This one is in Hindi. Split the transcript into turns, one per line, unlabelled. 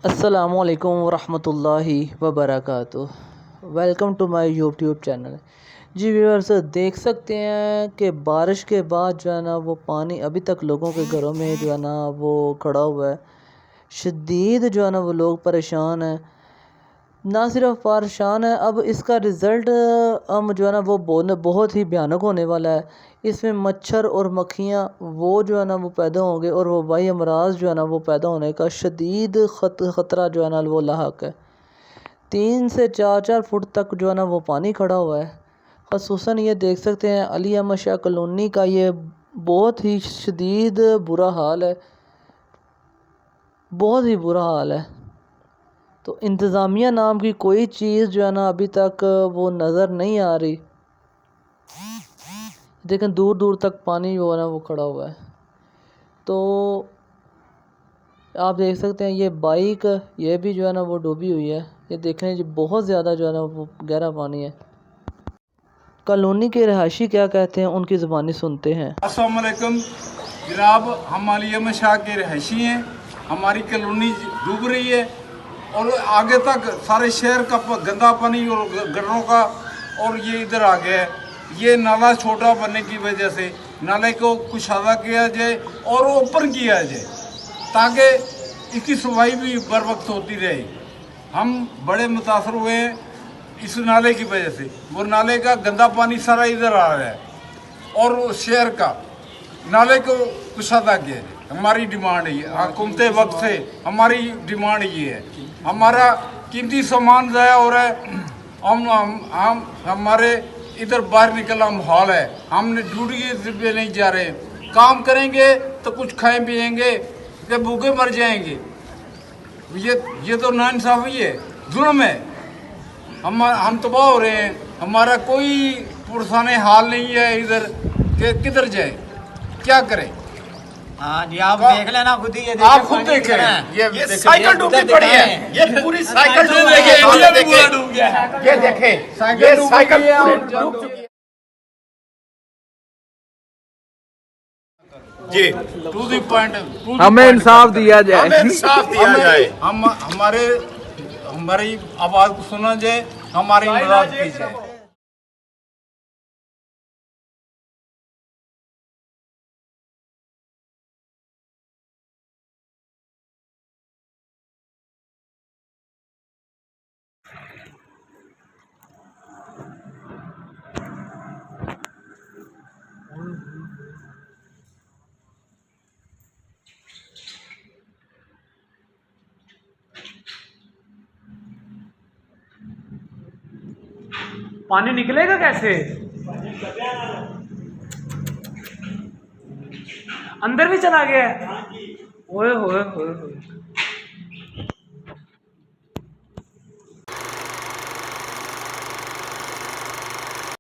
अस्सलामुअलैकुम वरहमतुल्लाहि वबरकातुह। Welcome to my YouTube channel. जी व्यूअर्स, देख सकते हैं कि बारिश के बाद जो है ना वो पानी अभी तक लोगों के घरों में जो है ना वो खड़ा हुआ है। शदीद जो है ना वो लोग परेशान हैं। ना सिर्फ परेशान है, अब इसका रिज़ल्ट हम जो है ना वो बहुत ही भयानक होने वाला है। इसमें मच्छर और मक्खियाँ वो जो है ना वो पैदा होंगे और वो वही अमराज जो है ना वो पैदा होने का शदीद ख़तरा जो है ना वो लाहक है। 3 से 4 फुट तक जो है ना वो पानी खड़ा हुआ है। ख़ुसूसन ये देख सकते हैं अली अहमद शाह कॉलोनी का ये बहुत ही शदीद बुरा हाल है, बहुत ही बुरा हाल है। तो इंतज़ामिया नाम की कोई चीज़ जो है ना अभी तक वो नज़र नहीं आ रही। देखें दूर दूर तक पानी जो है ना वो खड़ा हुआ है। तो आप देख सकते हैं ये बाइक ये भी जो है ना वो डूबी हुई है। ये देखने जी बहुत ज़्यादा जो है ना वो गहरा पानी है। कॉलोनी के रहायशी क्या कहते हैं उनकी ज़ुबानी सुनते हैं।
अस्सलाम वालेकुम जनाब, हम अली अहमद शाह के रहायशी हैं। हमारी कॉलोनी डूब रही है और आगे तक सारे शहर का गंदा पानी और गटरों का और ये इधर आ गया है। ये नाला छोटा बनने की वजह से नाले को कुशादा किया जाए और ओपन किया जाए ताकि इसकी सफाई भी बर वक्त होती रहे। हम बड़े मुतासर हुए हैं इस नाले की वजह से। वो नाले का गंदा पानी सारा इधर आ रहा है और शहर का नाले को कुशादा किया जाए। हमारी डिमांड है, हुकूमत वक्त से हमारी डिमांड ये है। हमारा कीमती सामान ज़ाया हो रहा है। हम हमारे इधर बाहर निकलना माहौल है। हमने ड्यूटी पे नहीं जा रहे। काम करेंगे तो कुछ खाएं पिएंगे कि भूखे मर जाएंगे। ये तो नाइंसाफ़ी है, जुल्म है। हम तबाह हो रहे हैं। हमारा कोई पुरसाने हाल नहीं है इधर कि किधर जाए, क्या करें।
हाँ जी, आप देख लेना खुद ही। ये
आप खुद देखें, ये साइकिल डूबी पड़ी है। ये पूरी साइकिल डूब गई है। इंडिया भी पूरा डूब गया है। ये देखें, ये साइकिल डूब चुकी है। जी टू दी पॉइंट,
हमें इंसाफ दिया जाए,
हमें इंसाफ दिया जाए। हमारी आवाज को सुना जाए, हमारी मदद की जाए।
पानी निकलेगा कैसे? अंदर भी चला गया है। ओए होए होए होए।